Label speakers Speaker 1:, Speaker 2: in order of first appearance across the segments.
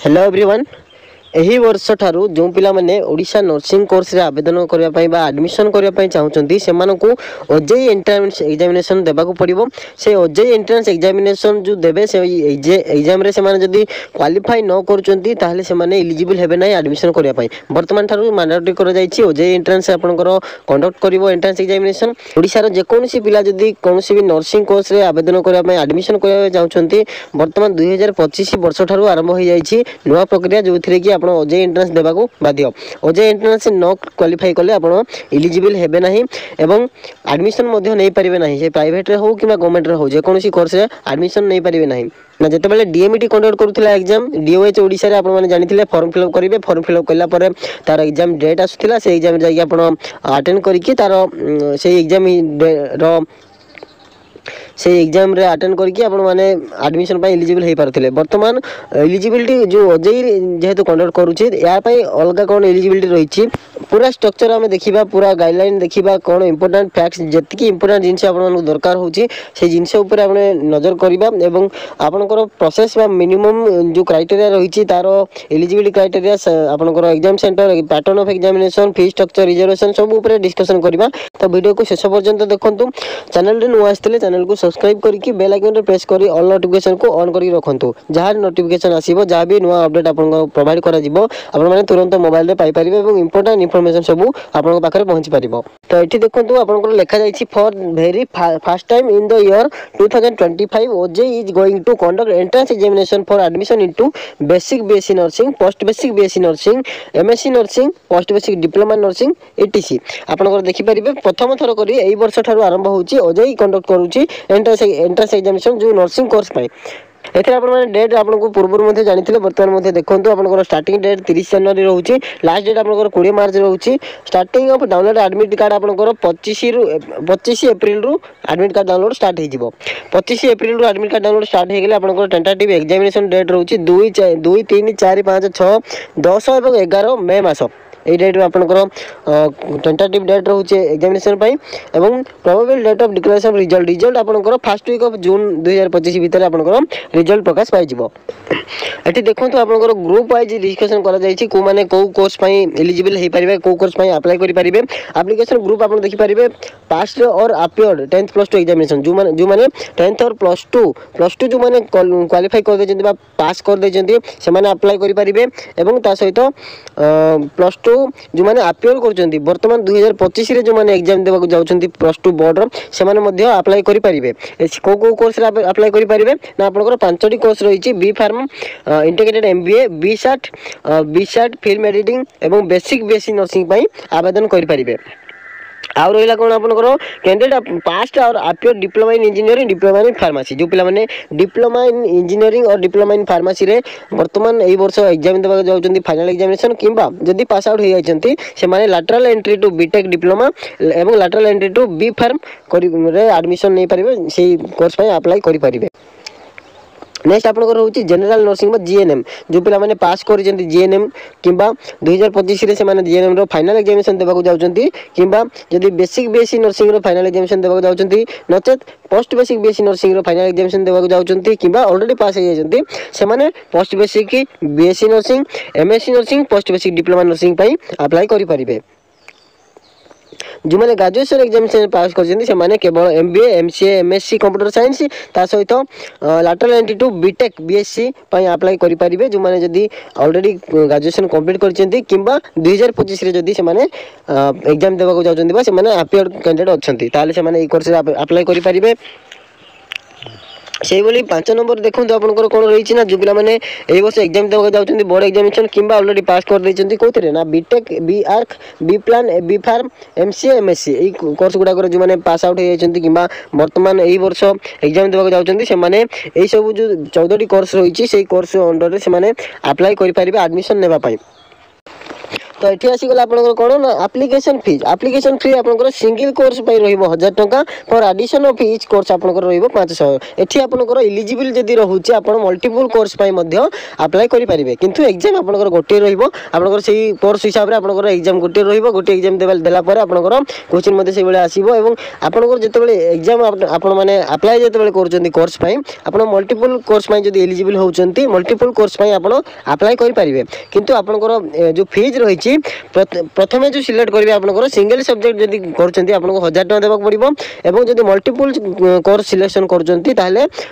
Speaker 1: Hello everyone एही वर्ष ठारू जो पिला माने ओडिशा नर्सिंग कोर्स रे आवेदन करबा पई बा एडमिशन करबा पई चाहउचंती सेमानकु ओजेई एंट्रेंस एग्जामिनेशन देबाकू पड़िबो। से ओजेई एंट्रेंस एग्जामिनेशन जो देबे से एग्जाम रे सेमाने जदी क्वालिफाई न करूचंती ताहले सेमाने एलिजिबल हेबे नै एडमिशन करबा पई। वर्तमान ठारू मैंडेटरी कर जाईची ओजेई एंट्रेंस आपनकर कंडक्ट करिवो एंट्रेंस एग्जामिनेशन। ओडिशा रो जे कोनोसी पिला जदी कोनोसी भी नर्सिंग कोर्स रे आवेदन करबा पई एडमिशन करबा चाहउचंती वर्तमान 2025 वर्ष ठारू आरंभ होई जाईची नवा प्रक्रिया जोथिरे कि ओजेई एंट्रेंस देबाकू बाध्य। ओजेई एंट्रेंस न क्वालिफाई कले आपण एलिजिबल हेबे नाही एवं एडमिशन मध्ये नै परिबे नाही। से प्राइवेट रे हो किबा गवर्नमेंट रे हो जे कोनोसी कोर्स रे एडमिशन नै परिबे नाही ना। जते बेले DMET conduct करूथिला exam DOH Odisha रे आपण माने जानिथिले फॉर्म फिलअप करिवे। फॉर्म फिलअप कला परे तार एग्जाम डेट आसुथिला से एग्जाम जाई आपण अटेंड करिकि तार से एग्जाम रो से एग्जाम रे अटेंड करके आपण माने एडमिशन पई एलिजिबल हे पारथिले। वर्तमान एलिजिबिलिटी जो ओजेई जेहेतु कंडक्ट करूची या पई अलगा कोन एलिजिबिलिटी रहिची पूरा स्ट्रक्चर हमें देखिबा पूरा गाइडलाइन देखिबा कोन इंपोर्टेंट फैक्ट्स जति इंपोर्टेंट जिंस आपण मानक दरकार होची से जिंस ऊपर आपण नजर करिबा एवं आपनकर प्रोसेस बा मिनिमम जो क्राइटेरिया रहिची तारो एलिजिबिलिटी क्राइटेरिया आपनकर exam centre pattern of examination fee structure reservation सब ऊपर डिस्कशन करिबा। तो वीडियो को शेष पर्यंत देखंतु। चैनल रे नु आस्थिले चैनल को सब्सक्राइब करके बेल आइकन रे प्रेस करी ऑल नोटिफिकेशन को ऑन करी रखंतु। जहां नोटिफिकेशन आसीबो जहां भी नुवा अपडेट आपन प्रोवाइड करा जिवो आपन माने तुरंत मोबाइल रे पाई परिबे एवं इंपोर्टेंट इंफॉर्मेशन सब आपन पाखरे पहुंची परिबो। तो एठी देखंतु आपन को लेखा जाईची for very first time in the year 2025 OJEE is going to conduct entrance examination for admission into basic BSc nursing post basic BSc nursing MSc nursing post basic diploma nursing etc आपन को देखि परिबे। प्रथम थर करी एई वर्ष ठारू आरंभ होची ओजेई कंडक्ट करूची एंट्रेंस एग्जामिनेशन जो नर्सिंग कोर्स पाई। एथरे आपण माने डेट आपन को पूर्व मध्ये जानिथिले वर्तमान मध्ये देखंतु आपन को स्टार्टिंग डेट 30 जनवरी रहउची लास्ट डेट आपन को 20 मार्च रहउची। Starting of download admit card आपन को 25 अप्रैल रु एडमिट कार्ड डाउनलोड स्टार्ट हे जिवो। 25 अप्रैल रु एडमिट कार्ड डाउनलोड स्टार्ट हे गेले आपन को टेंटेटिव एग्जामिनेशन डेट रहउची 2 3 4 5 6 10 एवं 11 मई मास ए डेट आपनकर टेंटेटिव डेट रहउचे एग्जामिनेशन पई एवं probable date of declaration of result आपनकर फर्स्ट वीक ऑफ जून 2025 भीतर आपनकर रिजल्ट प्रकाश पाई जिवो। एठी देखंतु आपनकर ग्रुप वाइज डिस्कशन करा जाईची को माने को कोर्स पई एलिजिबल हे परिबे को कोर्स पई अप्लाई करि परिबे। एप्लीकेशन ग्रुप आपन देखि परिबे पास्ट और अपियर्ड 10th प्लस 2 एग्जामिनेशन जो माने 10th और प्लस 2 जो माने क्वालिफाई कर दे जंती बा पास कर दे जंती से माने अप्लाई करि परिबे एवं ता सहित प्लस 2 जो माने अपियर करचंती वर्तमान 2025 रे जो माने एग्जाम देबा को जाउचंती प्लस 2 बोर्ड रो से माने मध्ये अप्लाई करि परिबे। को कोर्स रे अप्लाई करि परिबे ना आपनकर पांचटी कोर्स रहिची B pharm integrated MBA B short film editing एवं बेसिक बीएससी नर्सिंग पई आवेदन करि परिबे। आ रहिला कोन आपनकर candidate passed or appear diploma in engineering diploma in pharmacy जो पिला माने diploma in engineering or diploma in pharmacy रे वर्तमान एई वर्ष एग्जाम देबा जाउचंती फाइनल एग्जामिनेशन किबा जदी पास आउट हे जाइचंती से माने lateral entry to BTech diploma एवं lateral entry to B pharm रे एडमिशन नै परिबे सेही कोर्स पई अप्लाई करि परिबे। नेक्स्ट आपन को रहउची जनरल नर्सिंग में जीएनएम जो पिला माने पास करि जंती जीएनएम किबा 2025 रे से माने जीएनएम रो फाइनल एग्जामिनेशन देबा को जाउचंती किबा जदी बेसिक बीएससी नर्सिंग रो फाइनल एग्जामिनेशन देबा को जाउचंती नचेत पोस्ट बेसिक बीएससी नर्सिंग रो फाइनल एग्जामिनेशन देबा को जाउचंती किबा ऑलरेडी पास हे जंती से माने post basic BSc nursing MSc nursing post basic diploma nursing पई अप्लाई करि परिबे। जो माने ग्रेजुएशन एग्जामिनेशन पास करछन्ती से माने केवल MBA MCA MSc computer science ता सहित lateral entry to BTech BSc पई अप्लाई करि परिबे। जो माने जदी ऑलरेडी ग्रेजुएशन कंप्लीट करछन्ती किबा 2025 रे जदी से माने एग्जाम देबा को जाउछन्ती बा से माने अपियर कैंडिडेट अछन्ती ताले से माने ई कोर्स रे अप्लाई करि परिबे। सेही बोली 5 नंबर देखंतु आपनकर कोन रहिछि ना जो पिला माने एई वर्ष एग्जाम देबा जाउछन्ती बोर्ड एग्जामिनेशन किबा ऑलरेडी पास कर दैछन्ती कोथरे ना BTech B arch B plan B pharm MCA MSc एई कोर्स गुडा कर जो माने पास आउट हे जाइछन्ती किबा वर्तमान एई वर्ष एग्जाम देबा जाउछन्ती से माने एई सब जो 14 टी कोर्स रहिछि सेही कोर्स अंडर रे से माने अप्लाई करि परिबे एडमिशन नेबा पई। तो ये आसीगला आपंकर कौन ना आप्लिकेशन फी आपंकर सिंगल कोर्स रही 1000 टंका for addition of each course आपंकर रही 500 एठी आपंकर इलिजिबल जदि रोचे आप मल्टीपल कोर्स अप्लाई करेंगे किंतु एग्जाम आपंकर गोटे रहा से कोर्स हिसाब से आपंकर एग्जाम गोटे रोटे एग्जाम देलापर आपंकर क्वेश्चन से आसो और आपंकर जो एग्जाम आपण मैंने अप्लाई जो कर कोर्स आप मल्टीपल कोर्स जब एलिजिबल होती मल्टीपल कोर्स अप्लाई करेंगे किंतु आपंकर जो फीज रही प्रथम जो सिलेक्ट करेंगे आपंकर सिंगल सब्जेक्ट जब कर 1000 टका देवाक पड़ो और जब मल्टीपल कोर्स सिलेक्शन कर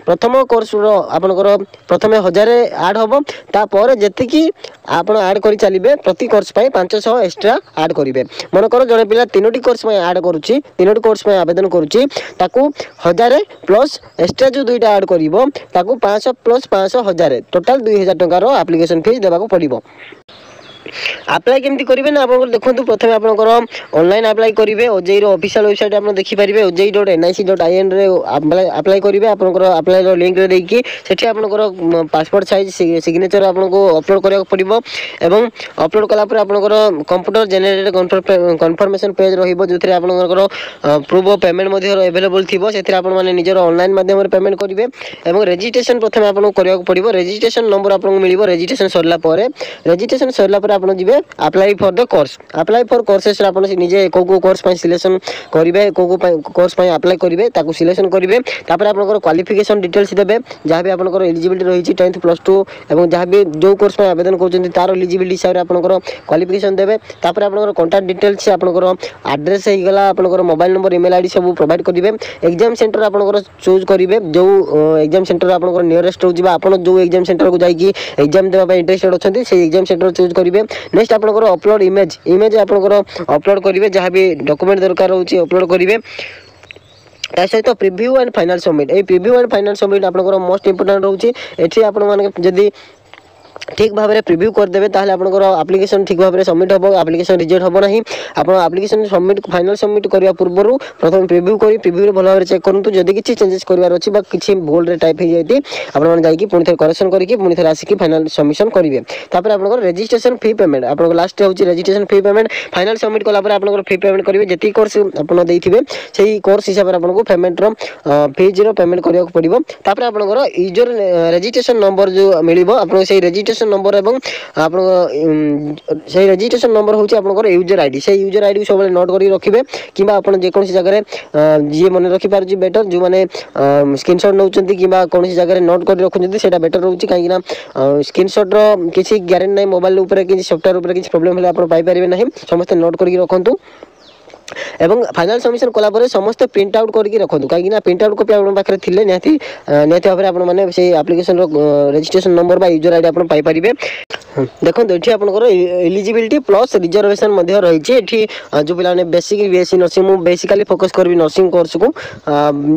Speaker 1: प्रथम कोर्स आपंकर प्रथम 1000 ऐड हम तापर जी आप ऐड कर चलिए प्रति कोर्स 500 एक्सट्रा ऐड करेंगे मनकर जड़े पिला 3टी कोर्स ऐड करुच्ची 3टी कोर्स आवेदन करुच्ची 1000 प्लस एक्सट्रा जो 2टा ऐड कर 500 प्लस 500 1000 टोटाल 2000 टंकार एप्लिकेशन फीस देवाक पड़ो। अप्लाई केमती करेंगे ना आप देखो प्रथम आपंकर ऑनलाइन अप्लाई करेंगे ओजेई ऑफिशियल वेबसाइट आप देखिपारे ojei.nic.in अप्लाई करेंगे आपंकर अप्लाई लिंक देकी सेठी आपंकर पासपोर्ट साइज सिग्नेचर आपको अपलोड करा पड़ो एवं अपलोड कलापर आपंकर कंप्यूटर जेनेरेटेड कन्फर्मेशन पेज रहिबो जोथरे आपंकर प्रूफ ऑफ पेमेंट अवेलेबल थी से आपने निजर ऑनलाइन माध्यम पेमेंट करेंगे और रजिस्ट्रेशन प्रथम आपको करा पड़ो रजिस्ट्रेशन नंबर आपको मिल रजिस्ट्रेशन सरला आप जी apply for the course apply for courses आप निजे को कोर्स सिलेक्शन करेंगे को कोर्स अप्लाई करेंगे सिलेक्शन करेंगे तापर आप क्वालिफिकेशन डिटेल्स देवे जहाँ भी आपंकर एलिजिबिलिटी रही 10th +2 और जहाँ भी जो कोर्स आवेदन कर तार एलिजिबिलिटी हिसाब से आपंकर क्वालिफिकेशन देवे तापर आपंकर कॉन्टैक्ट डिटेल्स आपंकर एड्रेस होगा आपंकर मोबाइल नंबर ईमेल आईडी सब प्रोवाइड करेंगे एग्जाम सेंटर आपंकर चूज करेंगे जो एग्जाम सेंटर आपंकर नियरेस्ट हो आप जो एग्जाम सेंटर को जाकि एग्जाम देवाई इंटरेस्टेड अच्छा से एग्जाम सेंटर चूज करेंगे नेक्स्ट आपंकर अपलोड इमेज आपंकर अपलोड करेंगे जहाँ भी डॉक्यूमेंट दरकार होची अपलोड करेंगे सहित preview and final submit A preview and final submit आपंकर मोस्ट इंपोर्टेंट रोचे एठी आपण माने जदी ठीक भाव में प्रिव्यू करदे ताहले आपनकर एप्लिकेशन ठीक भाव में सबमिट हम एप्लिकेशन रिजेक्ट हम नहीं आप एप्लिकेशन सबमिट फाइनल सबमिट करने पूर्व प्रथम प्रिव्यू करी प्रिव्यू भल भाव चेक करूँ जदि किसी चेंजेस करार अच्छी किसी भूल रे टाइप हो जाती आपड़ी पुणी थे करेक्शन करके पुणी थे आसिक फाइनल सबमिशन करेंगे तापर आप रजिस्ट्रेशन फी पेमेंट आप लास्ट होची registration fee payment final submit कलापर आप फी पेमेंट करेंगे जी कोर्स आपड़ से कोर्स हिसाब से आपको पेमेंट फीज पेमेंट करने पड़ो तापर आपंकर यूजर रजिस्ट्रेशन नंबर जो मिल से रजिस्ट्रेशन नंबर एवं आप रजिस्ट्रेशन नंबर हूँ आपंकर यूजर आईडी से यूजर आईडी सब नोट कर रखिए कि जेको जगह जी मन रखिपार बेटर जो मैंने स्क्रीनशॉट नौ कि कौन जगह नोट कर रखुच्च से बेटर रोचे कहीं स्क्रीनशॉट किसी ग्यारंटी ना मोबाइल किसी सॉफ्टवेयर किसी प्रोब्लेम है आप पाइपर ना समस्त नोट कर रखु एवं फाइनल सबमिशन कलापर समस्त प्रिंट आउट करके रखु कहीं प्रिंट आउट कॉपी आप पाखे थे निहाती भाव में आपने application registration number user ID आप पाइपर देखो ये आपंकर एलिजिबिलिटी प्लस रिजर्वेशन रही जो पे बेसिक बीएससी नर्सिंग मुझे बेसिकली फोकस करी नर्सिंग कोर्स को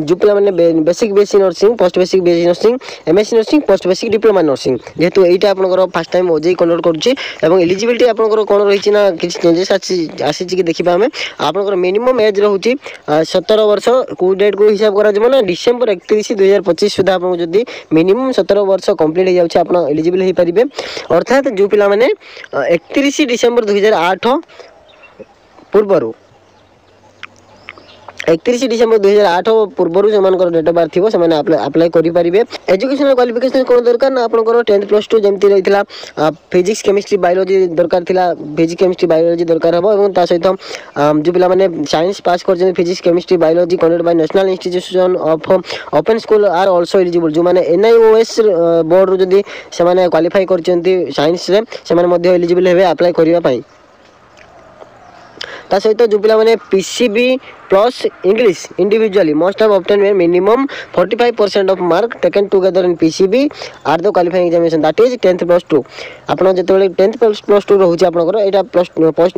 Speaker 1: जो पे basic BSc nursing post basic BSc nursing MSc nursing post basic diploma nursing जेहेतु यहाँ आपंकर फास्ट टाइम ओजेई कंडक्ट करुच्ची और एलिजिबिलिटी आपंकर कौन रही ना किसी चेंजेस आसी देखा आम आपंकर मिनिमम एज रोचे 17 वर्ष को डेट को हिसाब कर डिसेम्बर 31/2025 सुधा आपको जब मिनिमम 17 वर्ष कंप्लीट हो जाए एलिजिबल हो पारे अर्थात जो पिला माने 31 डिसेम्बर 2008 पूर्व 31 डिसेम्बर 2008 पूर्व से डेट ऑफ बर्थ थी से अप्लाई करेंगे एजुकेशनल क्वालिफिकेशन कौन दरकार ना आपंकर 10th +2 जमी रही है फिजिक्स केमिस्ट्री बायोलॉजी दरकार थिला फिजिक्स केमिस्ट्री बायोलॉजी दरकार हम और सहित जो पिला माने साइंस पास कर physics chemistry biology conducted by national institution of open school are also eligible जो माने NIOS बोर्ड रू जदी से माने क्वालिफाई करचंती साइंस रे से माने मध्ये एलिजिबल हेबे अप्लाई करिवा पई ता सहित जो पिला माने PCB plus English individually must have obtain minimum 45% of mark taken together in PCB are the qualifying examination that is 10th +2 आपन जेतेबेले 10th +2 रहउची आपनकर एटा प्लस पोस्ट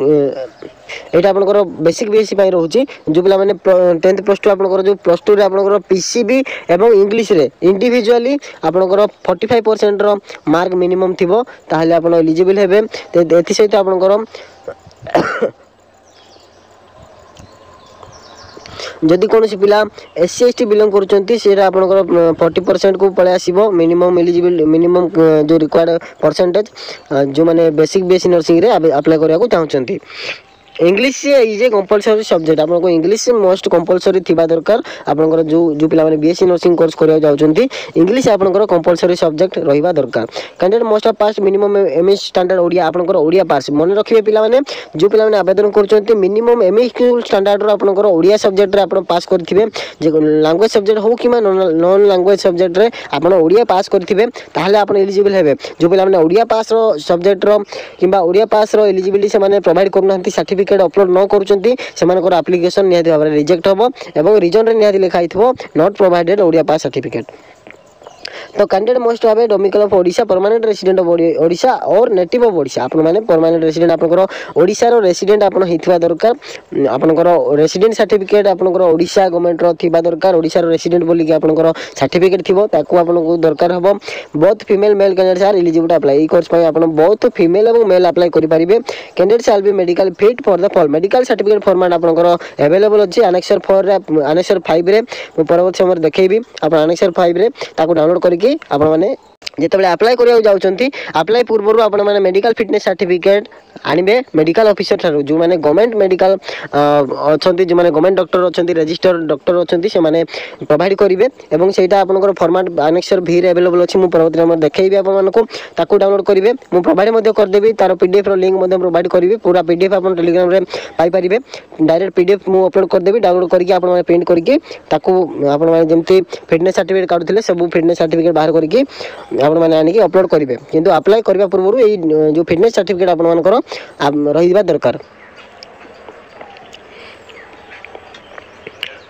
Speaker 1: एटा आपनकर बेसिक बीएससी पई रहउची जो पिला माने 10th +2 आपनकर जो +2 रे आपनकर PCB एवं इंग्लिश रे इंडिविजुअली आपनकर 45% रो मार्क मिनिमम थिबो ताहले आपन एलिजिबल हेबे एथि सहित आपनकर जदि कौन पिला SC ST बिलोंग करूँ आपंकर 40% को पलि आसो मिनिमम एलिजिबल मिनिमम जो रिक्वायर्ड परसेंटेज जो मैंने बेसिक BSc नर्सिंग अप्लाई करने चाहते English is a compulsory subject आपको इंग्लिश मोस्ट कंपलसरी थिबा दरकार आपनकर जो पिला माने BSc नर्सिंग कोर्स करिया जाउचंती इंग्लिश आपनकर कंपलसरी सब्जेक्ट रहिबा दरकार candidate most of pass minimum MA standard Odia आपनकर ओडिया पास मन रखिबे पिला माने जो पिला माने आवेदन करचंती मिनिमम एमए स्टैंडर्ड रो आपनकर ओडिया सब्जेक्ट रे आपन पास करथिबे जे लैंग्वेज सब्जेक्ट हो कि नॉन लैंग्वेज सब्जेक्ट रे आपन ओडिया पास करथिबे ताहले आपन एलिजिबल हेबे जो पिला माने ओडिया पास रो सब्जेक्ट रो किबा ओडिया पास रो एलिजिबिलिटी से माने प्रोवाइड करनहंती सर्टिफिकेट अपलोड न करूचंती सेमानकर एप्लिकेशन निहाती भाबरे रिजेक्ट होबो एवं रीजन रे निहाती लिखा हिथबो not provided Odia pass certificate तो कैंडिडेट मोस्ट भाव domicile of Odisha permanent resident of Odisha or native of Odisha आपण माने परमानेंट रेसिडेंट आपनकर ओडिशा रो रेसिडेंट आपण हिथवा दरकार आपनकर रेसिडेंट सर्टिफिकेट आपनकर ओडिशा गवर्नमेंट रो थिबा दरकार ओडिशा रो रेसिडेंट बोली कि आपनकर सर्टिफिकेट थिबो ताकू आपनको दरकार हबो both female male candidates are eligible to apply ई कोर्स पय आपण बोथ फीमेल एवं मेल अप्लाई करि परिबे candidate shall be medical fit for the fall medical certificate format आपनकर अवेलेबल अछि अनेक्सर 4 रे अनेक्सर 5 रे परवर्ती समय देखैबी आपण अनेक्सर 5 रे ताकू डाउनलोड करके आपण माने जेतबे अप्लाई करिया जाउचंती अप्लाई पूर्वरु आपण माने मेडिकल फिटनेस सर्टिफिकेट आनिबे मेडिकल ऑफिसर थारु जो माने गवर्नमेंट मेडिकल अछंती जो माने गवर्नमेंट डॉक्टर अछंती रजिस्टर डॉक्टर अछंती से माने प्रोवाइड करिवे एवं सेटा आपनकर फॉर्मेट अनेक्सर भी रे अवेलेबल अछि मु परवर्ती नंबर देखैबी आपण मानको ताकू डाउनलोड करिवे मु प्रोवाइड मध्ये कर देबी तार पीडीएफ रो लिंक मध्ये प्रोवाइड करिवे पूरा पीडीएफ आपण टेलीग्राम रे पाई परिवे डायरेक्ट पीडीएफ मु अपलोड कर देबी डाउनलोड करके आपण माने प्रिंट करके ताकू आपण माने जेमती फिटनेस सर्टिफिकेट काढुथिले सब फिटनेस सर्टिफिकेट बाहर करके आपण माने आनी कि अपलोड करिवे किंतु अप्लाई करबा पूर्व ए जो फिटनेस सर्टिफिकेट आपण मानकर रहिबा दरकार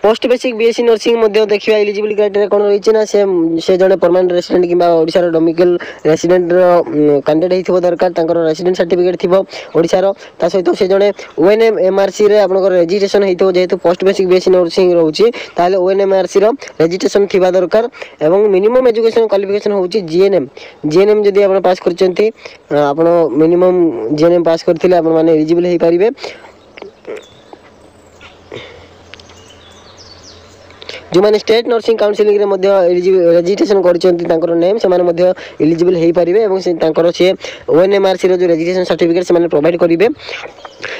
Speaker 1: पोस्ट बेसिक BSc नर्सिंग मध्ये देखिबा एलिजिबल क्राइटेरिया कोन रहिछि ना से जने परमानेंट रेसिडेंट किबा ओडिसा रो डोमिकल रेसिडेंट रो कैंडिडेट हिथिबो दरकार तांकर रेसिडेंट सर्टिफिकेट थिबो ओडिसा रो ता सहित से जने ONMRC रे आपनकर रजिस्ट्रेशन हिथिबो जेहेतु पोस्ट बेसिक BSc नर्सिंग रहउछि ताले ONMRC रो रजिस्ट्रेशन थिबा दरकार एवं मिनिमम एजुकेशन क्वालिफिकेशन होउछि GNM जदी आपण पास करचंती आपण मिनिमम GNM पास करथिले आपण माने एलिजिबल हेइ परिबे जो माने स्टेट नर्सिंग काउंसिलिंग रे मध्ये रजिस्ट्रेशन करचंती तांकर नेम से माने मध्ये एलिजिबल हेइ परिबे एवं से तांकर से ONMRC रो जो रजिस्ट्रेशन सर्टिफिकेट से माने प्रोवाइड करिवे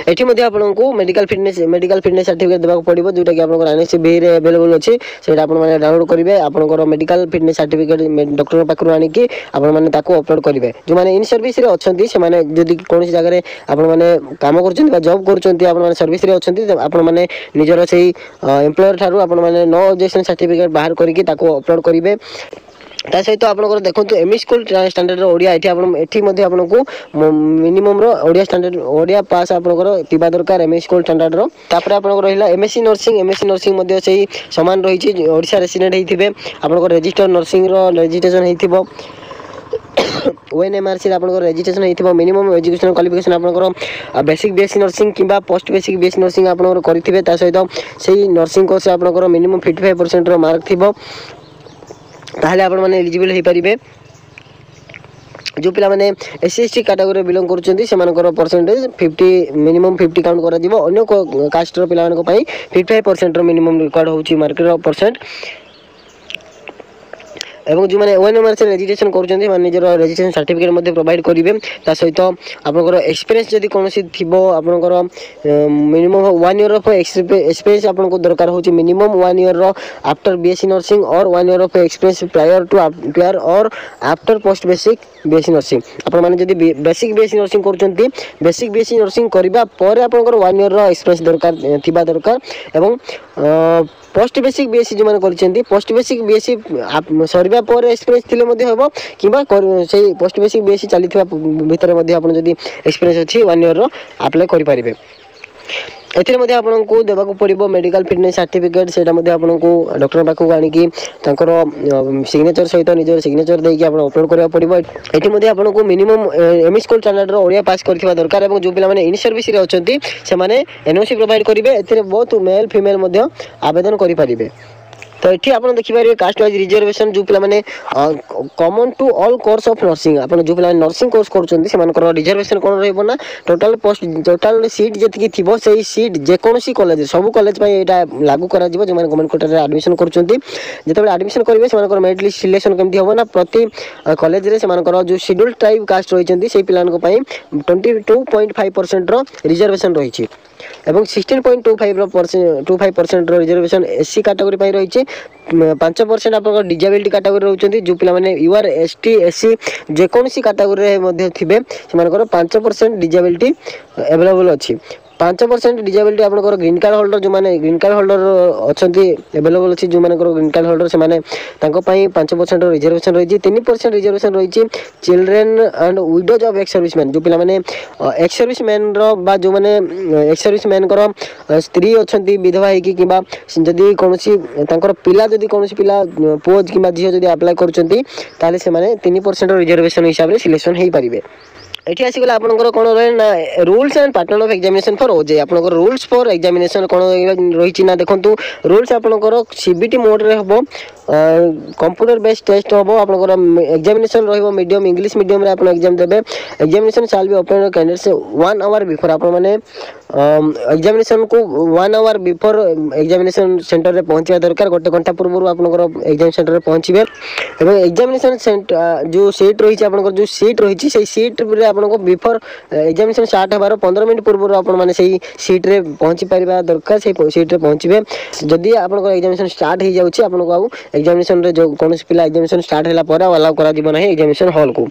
Speaker 1: एठी मध्ये आपनको मेडिकल फिटनेस सर्टिफिकेट देबाक पड़िबो जोटा कि आपनकर एनएससी बी रे अवेलेबल अछि सेटा आपण माने डाउनलोड करिवे आपनकर मेडिकल फिटनेस सर्टिफिकेट डॉक्टर पाखरु आनी कि आपण माने ताको अपलोड करिवे जो माने इन सर्विस रे अछंती से माने जदी कोनसी जगह रे आपण माने काम करचंती बा जॉब करचंती आपण माने सर्विस रे अछंती आपण माने निजर सेही एम्प्लॉयर थारु आपण माने नो ऑब्जेक्शन सर्टिफिकेट बाहर करके ताको अपलोड करिवे ता सहित आपनकर देखंतु एमई स्कूल स्टैंडर्ड रो ओडिया एठी आपण एठी मध्ये आपनको मिनिमम रो ओडिया स्टैंडर्ड ओडिया पास आपनकर तिबा दरकार एमई स्कूल स्टैंडर्ड रो तापर आपनकर रहिला एमएससी नर्सिंग मध्ये सेही समान रहिछि ओडिसा रेसिडेंट हेइथिबे आपनकर रजिस्टर नर्सिंग रो रजिस्ट्रेशन हेइथिबो ONMRC रे आपनकर रजिस्ट्रेशन हेइथिबो मिनिमम एजुकेशन क्वालिफिकेशन आपनकर बेसिक BSc नर्सिंग किबा पोस्ट बेसिक BSc नर्सिंग आपनकर करिथिबे ता सहित सेही नर्सिंग कोर्स आपनकर मिनिमम 55% रो मार्क थिबो ताहले आपण माने एलिजिबल हेइ परिबे जो पिला माने SC ST कैटेगरी बिलोंग करचंती सेमानकर परसेंटेज 50 मिनिमम 50 काउंट करा दिबो अन्य कास्ट रो पिला मानको पई 55% रो मिनिमम रिकॉर्ड होउची मार्केट रो परसेंट एवं जो माने ONMRC रजिस्ट्रेशन करचंती माने निजर रजिस्ट्रेशन सर्टिफिकेट मध्ये प्रोवाइड करिवे ता सहित आपनकर एक्सपीरियंस जदी कोनोसी थिबो आपनकर मिनिमम 1 ईयर ऑफ एक्सपीरियंस आपनको दरकार होची मिनिमम 1 ईयर रो after BSc nursing or 1 year of experience prior to or after post basic BSc nursing आपण माने जदी बेसिक BSc नर्सिंग करचंती बेसिक BSc नर्सिंग करबा पर आपनकर 1 ईयर रो एक्सपीरियंस दरकार थिबा दरकार एवं पोस्ट बेसिक BSc जो माने करचंती पोस्ट बेसिक BSc सरबा पर एक्सपीरियंस थिले मध्ये होबो किबा सेही पोस्ट बेसिक BSc चलीथिबा भितर मध्ये आपण जदी एक्सपीरियंस अछि 1 ईयर रो अप्लाई करि परिबे एथिरे मध्ये आपनको देबाकू पड़िबो मेडिकल फिटनेस सर्टिफिकेट सेटा मध्ये आपनको डॉक्टर पाखु आनी कि तांकर सिग्नेचर सहित निजर सिग्नेचर देकी आपण अपलोड करबा पड़िबो एथि मध्ये आपनको मिनिमम एमई स्कूल स्टैंडर्ड रो ओडिया पास करथिबा दरकार एवं जो पिला माने इन सर्विस रे अछंती से माने एनओसी प्रोवाइड करिवे एथिरे बहुत मेल फीमेल मध्ये आवेदन करि परिबे। तो ये आप देखिए कास्ट वाइज रिजर्वेशन जो पे common to all course of nursing आप जो पे नर्सिंग कोर्स कर रिजर्वेशन कौन रहा टोटाल पोस्ट टोटाल सीट जी थी से सीट जेकोसी कॉलेज सब कॉलेज यहाँ लागू कर जो गवर्नमेंट कोटा एडमिशन करते एडमिशन करेंगे मेरिट लिस्ट सिलेक्शन केमती हम ना प्रति कॉलेज जो शेड्यूल ट्राइब कास्ट रही से पिला 22.5% रिजर्वेशन रही एवं 16.25% रिजर्वेशन एससी कैटेगरी रही 5% आप डिजेबिलिटी कैटेगरी रोचे जो पे यूआर एसटी एससी जेकोसी कैटेगरी थे 5% डिजेबिलिटी अवेलेबल अच्छी 5% डिजेबिलिटी आप ग्रीन कार्ड होल्डर जो मैंने ग्रीन कार्ड होल्डर अच्छा एवेलेबल अच्छी जो ग्रीन कार्ड होल्डर से 5% रिजर्वेशन रही 3% रिजर्वेशन रही children and widows of ex serviceman जो पे एक्स सर्विसमैन जो मैंने एक्स सर्विसमैन स्त्री अच्छा विधवा होगी जदि कौन पिला जदि कौन पिला पुओ कि झील जब आप्लाय कर 3% रिजर्वेशन हिसाब से सिलेक्शन हो पारे ये आसीगला आपंकर कौन रहे ना rules and pattern of examination for ओजे आपंकर रूल्स फॉर एग्जामिनेशन कौन रही ना देखो रूल्स आपंकर सीबीटी मोड रे हम कंप्यूटर बेस्ड टेस्ट हम आपंकर एग्जामिनेशन रही मीडियम इंग्लिश मीडियम रे आप एग्जाम देबे examination shall be open candidate से 1 आवर बिफोर आप मैंने एग्जामिनेशन को 1 आवर बिफोर एग्जामिनेशन सेंटर रे पहुंचा दरकार गोटे घंटा पूर्व आपंकर एग्जाम सेंटर रे पहुंचे और एग्जामिनेशन जो सीट रही आपंकर जो सीट रही से सीट रे आपको बिफोर एग्जामिनेशन स्टार्ट होबार 15 मिनट पूर्व आप सीट रे पहुंची पारिबा दरकार से सीट रे पहुंचे जदि आपंकर एग्जामिनेशन स्टार्ट हो जाउछि आपनको आउ एग्जामिनेशन रे जो कौन पिला एग्जामिनेशन स्टार्ट होला पर अलाउ करा दिबो नाही एग्जामिनेशन हॉल को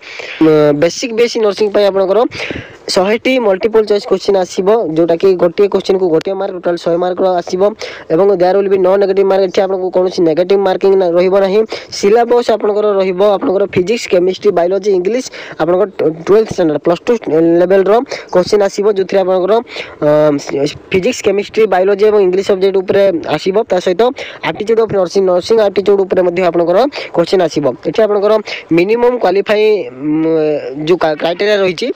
Speaker 1: बेसिक बेसी नर्सिंग पय आपनकर 100टी मल्टीपल चॉइस क्वेश्चन आसीबो जोटा कि गोटे क्वेश्चन को गोटे मार्क टोटल 100 मार्क आसीबो एवं there will be no negative mark एठी आपनको कोनोसी नेगेटिव मार्किंग रहइबो नाही सिलेबस आपनकर रहइबो आपनकर फिजिक्स केमिस्ट्री बायोलॉजी इंग्लिश आपनकर 12th स्टैंडर्ड +2 लेवल रो क्वेश्चन आसीबो जोथि आपनकर फिजिक्स केमिस्ट्री बायोलॉजी एवं इंग्लिश सब्जेक्ट ऊपर आसीबो ता सहित aptitude of nursing nursing aptitude ऊपर मध्ये आपनकर क्वेश्चन आसीबो एठी आपनकर मिनिमम क्वालिफाई जो क्राइटेरिया रहिछि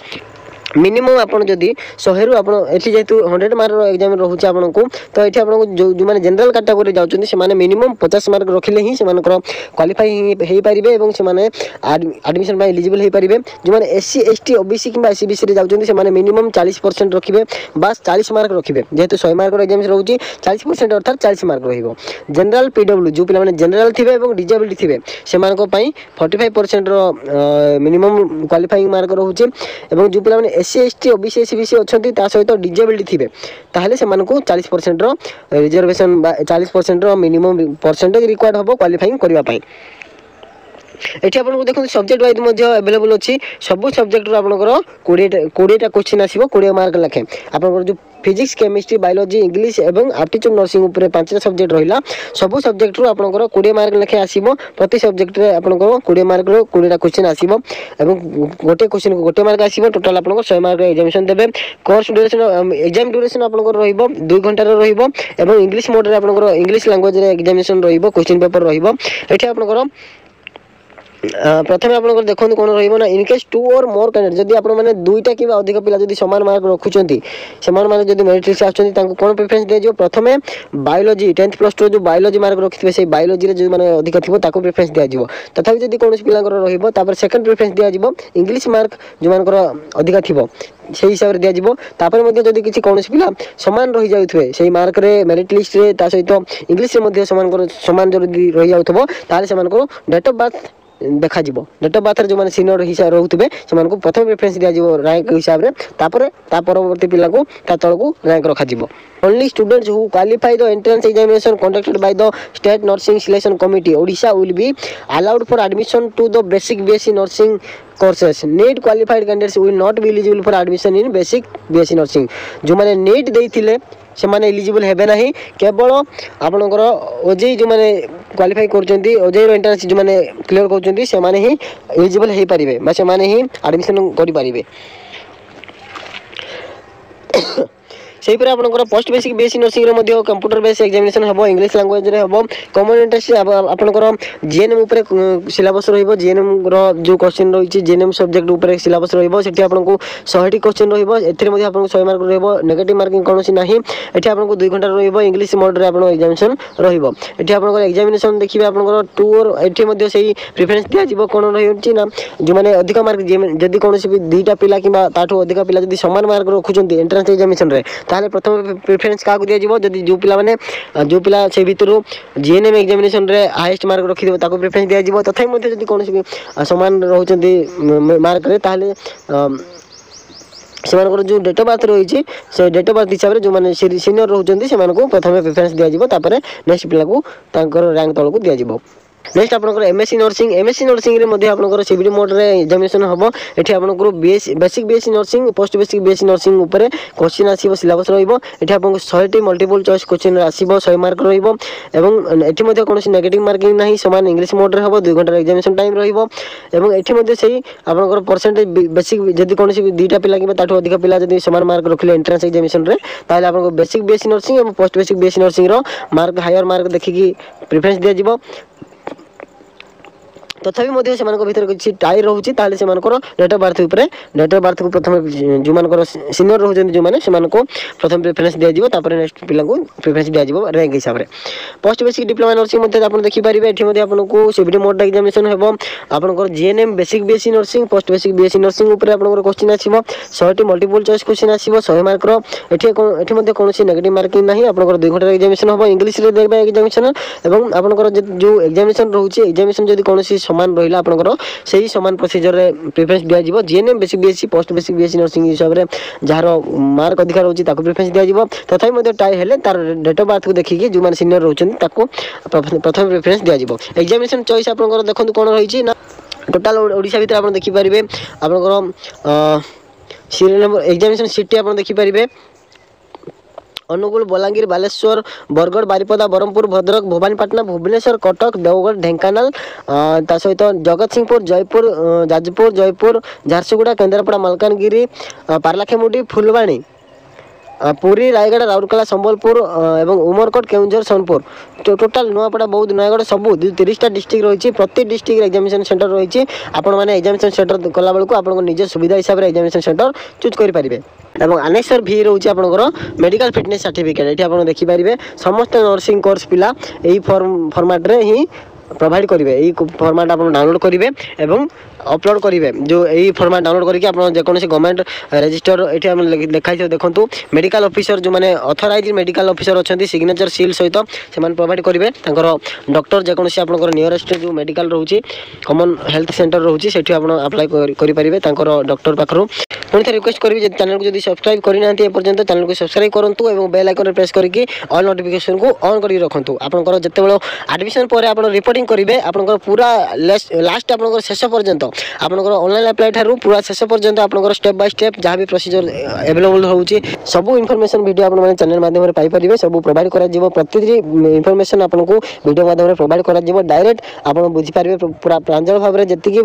Speaker 1: मिनिमम आपन जदि 100 रु आपन एठी जेतु 100 मार्क रो एग्जाम रहउछि आपनको तो एठी आपनको जो माने जनरल कैटेगरी जाउछन्ती से माने मिनिमम 50 मार्क रखिले ही से मानकर क्वालिफाई हेई परिबे एवं से माने एडमिशन बाय एलिजिबल हेई परिबे जो माने एससी एसटी ओबीसी किबा एससीबीसी रे जाउछन्ती से माने मिनिमम 40% रखिबे बस 40 मार्क रखिबे जेतु 100 मार्क रो एग्जाम रहउछि 40% अर्थात 40 मार्क रहिबो जनरल पीडब्ल्यू जो पिला माने जनरल थिबे एवं डिजेबिलिटी थिबे से मानको पई 45% रो मिनिमम क्वालिफाइंग मार्क रहउछि एवं जो पिला माने एससी एसटी ओबीसी एससीबीसी अच्छी सहित डिजेबिलिटी थे ताहले से 40% रिजर्वेशन 40% मिनिमम परसेंटेज रिक्वायर्ड हम क्वालिफाइंग करने एठी आपन देखो सब्जेक्ट वाइज मध्ये अवेलेबल अछि सब सब्जेक्ट रो आपनकर 20टा क्वेश्चन आसीबो 20 मार्क लाखे आपनकर जो फिजिक्स केमिस्ट्री बायोलॉजी इंग्लिश एवं एप्टीट्यूड नर्सिंग ऊपर 5टा सब्जेक्ट रहिला सब सब्जेक्ट रो आपनकर 20 मार्क लाखे आसीबो प्रति सब्जेक्ट रे आपनकर 20 मार्क रो 20टा क्वेश्चन आसीबो एवं गोटे क्वेश्चन को गोटे मार्क आसीबो टोटल आपनकर 100 मार्क एग्जामिनेशन देबे कोर्स ड्यूरेशन एग्जाम ड्यूरेशन आपनकर रहिबो 2 घंटा रो रहिबो एवं इंग्लिश मोड रे आपनकर इंग्लिश लैंग्वेज रे एग्जामिनेशन रहिबो क्वेश्चन पेपर रहिबो एठी आपनकर प्रथम आप देखो कौन रहा इनकेस 2 और मोर कैंडिडेट जदि आप दुईटा कि अधिक पिला जदि समान मार्क रखुंट से मेरिट लिस्ट आसुच्च कौन प्रिफरेंस दिया प्रथम बायोलॉजी 10th +2 जो बायोलॉजी मार्क रखिथे से बायोलॉजी जो मैंने अधिक थी प्रिफरेंस दिया तथापि जदि कौन पिला सेकंड प्रिफरेंस दिया इंग्लिश मार्क जो मानकर अधिक थी से हिसाब से दिज्व जदि किसी कौन पिला सामान रही जाए से मार्क रे मेरिट लिस्ट रे ता सहित इंग्लिश सामान जदि रही जाऊे से डेट ऑफ बर्थ देखा डेट ऑफ बर्थ जो मैंने सीनियर हिसाब रोथे से प्रथम प्रेफरेंस दिज्व रैंक हिसाब से परवर्ती पिला को तल को रैंक रखा only students who qualify the entrance examination conducted by the state nursing selection committee Odisha will be allowed for admission to the basic BSc nursing courses NEET qualified candidates will not be eligible for admission in basic BSc nursing जो मैंने NEET देइथिले से माने eligible हेबे नाही केवल आपनकर OJEE जो माने क्वालिफाई करचंती ओजेई रो एंट्रेंस जो माने क्लियर करचंती से माने ही एलिजिबल हेई परिबे बा से माने ही एडमिशन करि परिबे सेहीपरि आपनकर पोस्ट बेसिक बीएससी नर्सिंग रे मध्ये कंप्यूटर बेस एग्जामिनेशन हबो इंग्लिश लैंग्वेज रे हबो कॉमन इंटरेस्ट आपनकर जीएनएम ऊपर सिलेबस रहिबो जीएनएम रो जो क्वेश्चन रहिछि जीएनएम सब्जेक्ट ऊपर सिलेबस रहिबो सेठी आपनको 100टी क्वेश्चन रहिबो एथिरे मध्ये आपनको 100 मार्क रहिबो नेगेटिव मार्किंग कोनोसी नाही एठी आपनको 2 घंटा रहिबो इंग्लिश मोड रे आपन एग्जामिनेशन रहिबो एठी आपनकर एग्जामिनेशन देखिबे आपनकर 2 और एठी मध्ये सेही प्रेफरेंस दिया जिवो कोन रहिछि ना जो माने अधिक मार्क जदी कोनोसी भी दुईटा पिला किबा ताठो अधिक पिला जदी समान मार्क रखुचंती एंट्रेंस एग्जामिनेशन रे ताले प्रथम प्रेफरेंस का दिया जिवो जदी जो पिला माने जो पिला से भितरु जीएनएम एग्जामिनेशन रे हाईएस्ट मार्क रखि देबो ताको प्रेफरेंस दिया जिवो तथापि मध्ये जदी कोनोसी भी समान रहउचंती मार्क रे ताले सेमानकर जो डेट ऑफ बर्थ रही से डेट ऑफ बर्थ हिसाब से जो मैंने सीनियर रोचंती से प्रथम प्रेफरेंस दिया जिवो तापर नेक्स्ट पिला को तांकर रैंक तलक दिया जिवो नेक्स्ट आपनकर एमएससी नर्सिंग रे मध्ये आपनकर सीबीडी मोड रे एग्जामिनेशन हबो एठी आपनकर BSc basic BSc nursing post basic BSc nursing ऊपर क्वेश्चन आसीबो सिलेबस रहिबो एठी आपनको 100टी मल्टीपल चॉइस क्वेश्चन आसीबो 100 मार्क रहिबो एवं एठी मध्ये कोनोसी नेगेटिव मार्किंग नाही समान इंग्लिश मोड रे हबो 2 घंटा एग्जामिनेशन टाइम रहिबो एवं एठी मध्ये सेही आपनकर परसेंटेज बेसिक जदी कोनोसी दुईटा पिला कि ताठो अधिक पिला जदी समान मार्क रखिले एंट्रेंस एग्जामिनेशन रे ताले आपनको बेसिक बीएससी नर्सिंग एवं पोस्ट बेसिक बीएससी नर्सिंग रो मार्क हायर मार्क देखि प्रेफरेंस दिया जिवो तथापि मध्ये सेमानक भितर किछि टाई रहउछि ताले सेमानकर डेट ऑफ बर्थ को प्रथम जो मानकर सीनियर रहउछन जो माने सेमानको प्रथम प्रेफरेंस दिया जिवो तापर नेक्स्ट पिला को प्रेफरेंस दिया जिवो रैंक हिसाब रे पोस्ट बेसिक डिप्लोमा नर्सिंग मध्ये आपण देखि परिबे एठी मध्ये आपनको सीबीडी मोड एग्जामिनेशन हेबो आपनकर GNM basic BSc nursing post basic BSc nursing ऊपर आपनकर क्वेश्चन आसीबो 100टी मल्टीपल चॉइस क्वेश्चन आसीबो 100 मार्क रो एठी मध्ये कोनोसी नेगेटिव मार्किंग नाही आपनकर 2 घंटा एग्जामिनेशन होबो इंग्लिश रे देबे एग्जामिनेशन एवं आपनकर जो एग्जामिनेशन रहउछि एग्जामिनेशन जदी कोनोसी समान रहिला आपनकर सही समान प्रोसीजर रे प्रेफरेंस दिया जिवो GNM basic BSc post basic BSc nursing हिसाब रे जहारो मार्क अधिकार रहउछि ताको प्रेफरेंस दिया जिवो तथापि मध्ये टाई हेले तार डेट ऑफ बर्थ को देखिकि जो मान सीनियर रहउछन ताको प्रथम प्रेफरेंस दिया जिवो एग्जामिनेशन चॉइस आपनकर देखंतु कोन रहिछि ना टोटल ओडिसा भीतर आपण देखि परिबे आपनकर सीरियल नंबर एग्जामिनेशन सिटी आपण देखि परिबे अनुगुल बलांगीर बालेश्वर बरगढ़ बारिपदा बरहमपुर भद्रक भवानीपाटना भुवनेश्वर कटक देवगढ़ ढेंकानाल ता सहित जगतसिंहपुर जयपुर जाजपुर जयपुर झारसुगुड़ा केन्द्रापड़ा मालकानगिरी पारलाखेमुंडी फुलवाणी पुरी रायगढ़ राउरकेला संबलपुर एवं उमरकोट केउंझर सोनपुर टोटाल नुआपड़ा बौद्ध नयगढ़ सबू 30टा डिस्ट्रिक्ट रही प्रति डिस्ट्रिक्ट एग्जामिनेशन सेंटर रही आपण मैंने एग्जामिनेशन सेंटर कला बेलू आप निज सुविधा हिसाब से एग्जामिनेशन सेंटर चूज करेंगे एवं आनेक्सर भी रोचे आपंकर मेडिकल फिटनेस सर्टिफिकेट ये आप देखिपारे समस्त नर्सिंग कोर्स पिला यही फॉर्मेट रे ही प्रोवाइड करेंगे यही फॉर्मेट आप डाउनलोड करेंगे एवं अपलोड करेंगे जो यही फॉर्मेट डाउनलोड करके आप जेकोसी गवर्नमेंट रजिस्टर ये लिखाई देखो मेडिकल ऑफिसर जो मैंने ऑथराइज मेडिकल ऑफिसर अच्छा सिग्नेचर सील सहित से प्रोवाइड करेंगे डॉक्टर जेकोसी आप नियरेस्ट जो मेडिकल रोचे कॉमन हेल्थ सेंटर रोचे से अप्लाई करेंगे डॉक्टर पाखु पुणी थे रिक्वेस्ट करी चैनल को जब सब्सक्राइब करना पर्यंत चैनल को सब्सक्राइब करूँ और बेल आइकन प्रेस करके ऑल नोटिफिकेशन को ऑन कर रखुँ आपंकर जिते एडमिशन पर आप रिपोर्टिंग करेंगे आपंकर पूरा लास्ट आप शेष पर्यंत आपंकर ऑनलाइन अप्लाई ठारू पूरा शेष पर्यंत आपंकर स्टेप बाय स्टेप जहाँ भी प्रोसीजर अवेलेबल होची सब इनफॉरमेशन वीडियो आप चैनल माध्यम से पाइपर सब प्रोवाइड कर प्रति इनफॉरमेशन आपको वीडियो माध्यम प्रोवाइड कर डायरेक्ट आप बुझीपारे पूरा प्रांजल भाव में जी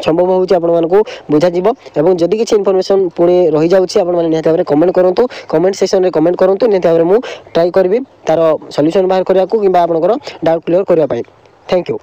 Speaker 1: संभव हो बुझा जदि किसी इनफॉरमेशन पुणी रही जाऊँगी आपने निहत भाव में कमेंट करूँ कमेंट सेक्शन में कमेंट करूँ निहत भाव में मुझे ट्राई करी तार सल्यूशन बाहर करने को कि डाउट क्लियर करने थैंक यू।